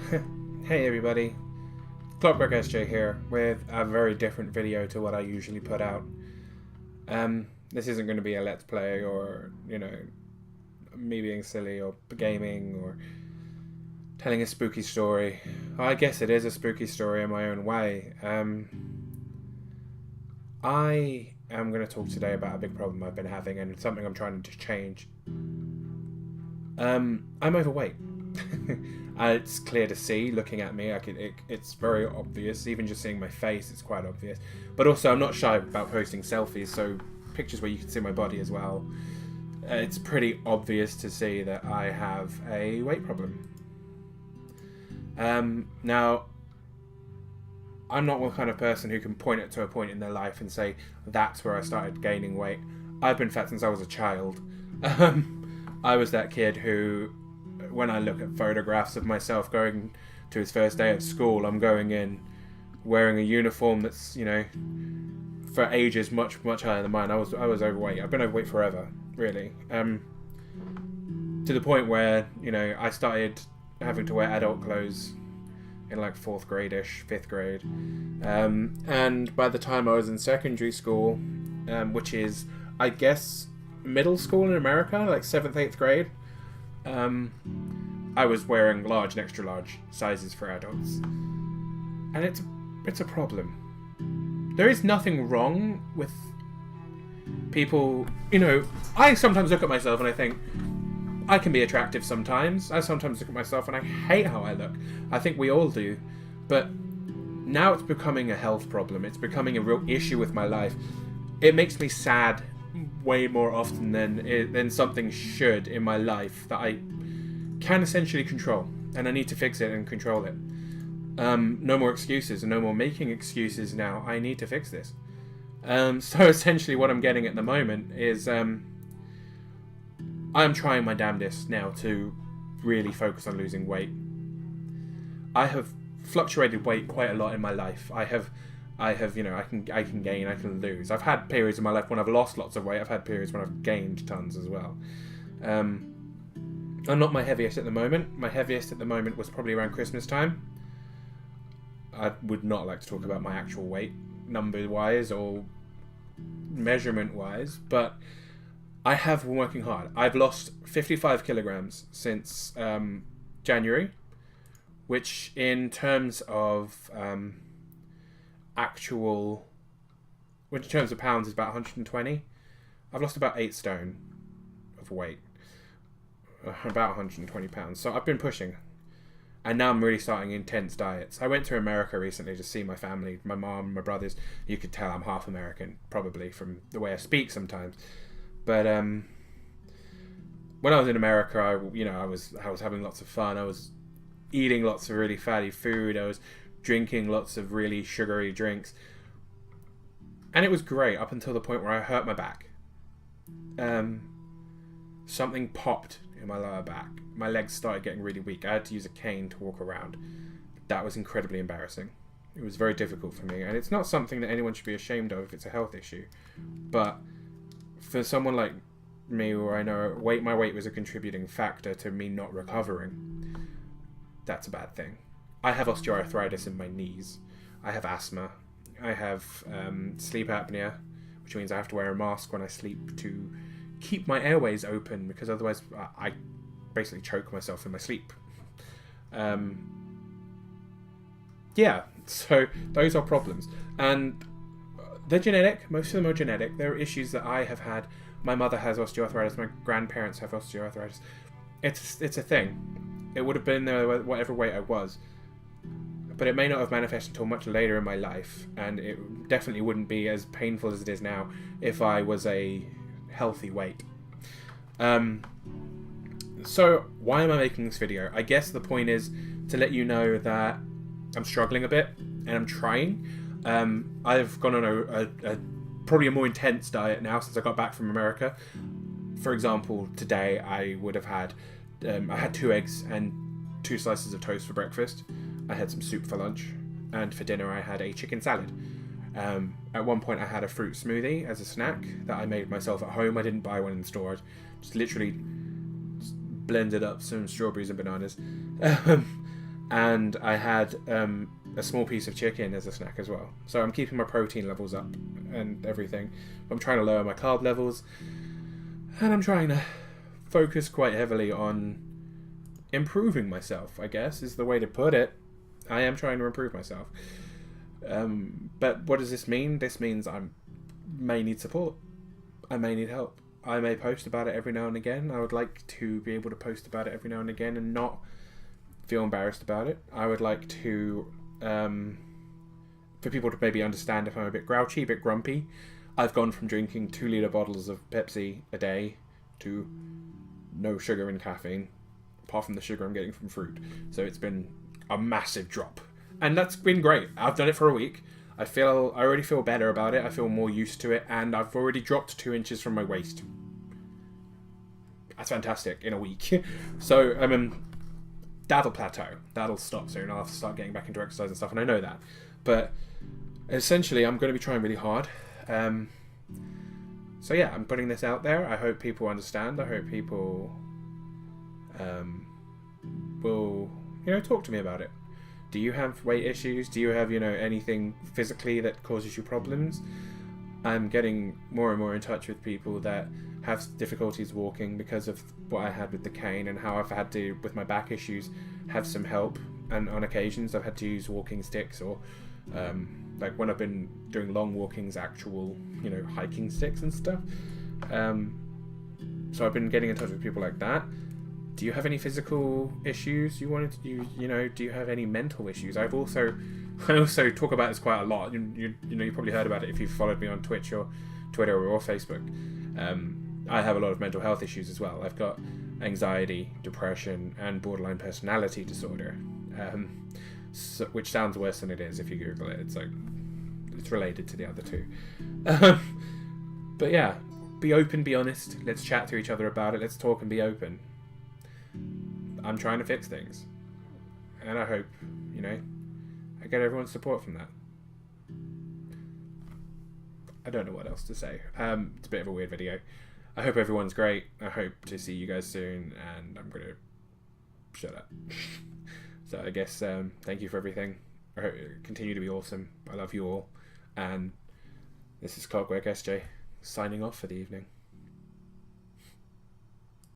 Hey everybody, ClockworkSJ here with a very different video to what I usually put out. This isn't going to be a let's play or, me being silly or gaming or telling a spooky story. I guess it is a spooky story in my own way. I am going to talk today about a big problem I've been having and something I'm trying to change. I'm overweight. It's clear to see looking at me. It's very obvious. Even just seeing my face, it's quite obvious. But also, I'm not shy about posting selfies, so pictures where you can see my body as well. It's pretty obvious to see that I have a weight problem. Now, I'm not one kind of person who can point it to a point in their life and say, that's where I started gaining weight. I've been fat since I was a child. I was that kid who, when I look at photographs of myself going to his first day at school, I'm going in wearing a uniform that's, for ages much higher than mine. I was overweight. I've been overweight forever, really. To the point where, I started having to wear adult clothes in like 4th grade-ish, 5th grade. And by the time I was in secondary school, which is, I guess, middle school in America, like 7th, 8th grade, I was wearing large and extra large sizes for adults. And it's a problem. There is nothing wrong with people, I sometimes look at myself and I think, I can be attractive sometimes. I sometimes look at myself and I hate how I look. I think we all do. But now it's becoming a health problem. It's becoming a real issue with my life. It makes me sad way more often than something should in my life that I can essentially control. And I need to fix it and control it. No more excuses and no more making excuses now. I need to fix this. So essentially what I'm getting at the moment is I'm trying my damnedest now to really focus on losing weight. I have fluctuated weight quite a lot in my life. I can gain, I can lose. I've had periods in my life when I've lost lots of weight. I've had periods when I've gained tons as well. I'm not my heaviest at the moment. My heaviest at the moment was probably around Christmas time. I would not like to talk about my actual weight, number-wise or measurement-wise, but I have been working hard. I've lost 55 kilograms since January, which in terms of in terms of pounds is about 120. I've lost about 8 stone of weight, about 120 pounds. So I've been pushing, and now I'm really starting intense diets. I went to America recently to see my family, my mom, my brothers. You could tell I'm half American, probably from the way I speak sometimes. But when I was in America, I was having lots of fun. I was eating lots of really fatty food. I was drinking lots of really sugary drinks. And it was great up until the point where I hurt my back. Something popped in my lower back. My legs started getting really weak. I had to use a cane to walk around. That was incredibly embarrassing. It was very difficult for me. And it's not something that anyone should be ashamed of if it's a health issue. But for someone like me, where I know my weight was a contributing factor to me not recovering, that's a bad thing. I have osteoarthritis in my knees. I have asthma. I have sleep apnea, which means I have to wear a mask when I sleep to keep my airways open, because otherwise I basically choke myself in my sleep. Yeah, so those are problems. And they're genetic. Most of them are genetic. There are issues that I have had. My mother has osteoarthritis. My grandparents have osteoarthritis. It's a thing. It would have been there whatever weight I was. But it may not have manifested until much later in my life. And it definitely wouldn't be as painful as it is now if I was a healthy weight. So why am I making this video? I guess the point is to let you know that I'm struggling a bit. And I'm trying. I've gone on a probably a more intense diet now since I got back from America. For example, today I would have had I had 2 eggs and 2 slices of toast for breakfast. I had some soup for lunch, and for dinner I had a chicken salad. At one point I had a fruit smoothie as a snack that I made myself at home. I didn't buy one in the store. I just literally blended up some strawberries and bananas. and I had a small piece of chicken as a snack as well. So I'm keeping my protein levels up and everything. I'm trying to lower my carb levels, and I'm trying to focus quite heavily on improving myself, I guess is the way to put it. I am trying to improve myself. But what does this mean? This means I may need support. I may need help. I may post about it every now and again. I would like to be able to post about it every now and again and not feel embarrassed about it. I would like to, for people to maybe understand if I'm a bit grouchy, a bit grumpy. I've gone from drinking 2-litre bottles of Pepsi a day to no sugar and caffeine, apart from the sugar I'm getting from fruit. So it's been a massive drop. And that's been great. I've done it for a week. I already feel better about it. I feel more used to it, and I've already dropped 2 inches from my waist. That's fantastic in a week. So, that'll plateau. That'll stop soon. I'll have to start getting back into exercise and stuff, and I know that. But essentially, I'm going to be trying really hard. So yeah, I'm putting this out there. I hope people understand. I hope people will, talk to me about it. Do you have weight issues? Do you have, anything physically that causes you problems? I'm getting more and more in touch with people that have difficulties walking because of what I had with the cane, and how I've had to, with my back issues, have some help. And on occasions I've had to use walking sticks, or like when I've been doing long walkings, actual, hiking sticks and stuff. So I've been getting in touch with people like that. Do you have any physical issues you wanted to do you have any mental issues? I also talk about this quite a lot. You probably heard about it if you've followed me on Twitch or Twitter or Facebook. I have a lot of mental health issues as well. I've got anxiety, depression, and borderline personality disorder, which sounds worse than it is if you Google it. It's like, it's related to the other two. But yeah, be open, be honest. Let's chat to each other about it. Let's talk and be open. I'm trying to fix things, and I hope, I get everyone's support from that. I don't know what else to say. It's a bit of a weird video. I hope everyone's great. I hope to see you guys soon, and I'm gonna shut up. So I guess thank you for everything. I hope you continue to be awesome. I love you all, and this is ClockworkSJ signing off for the evening.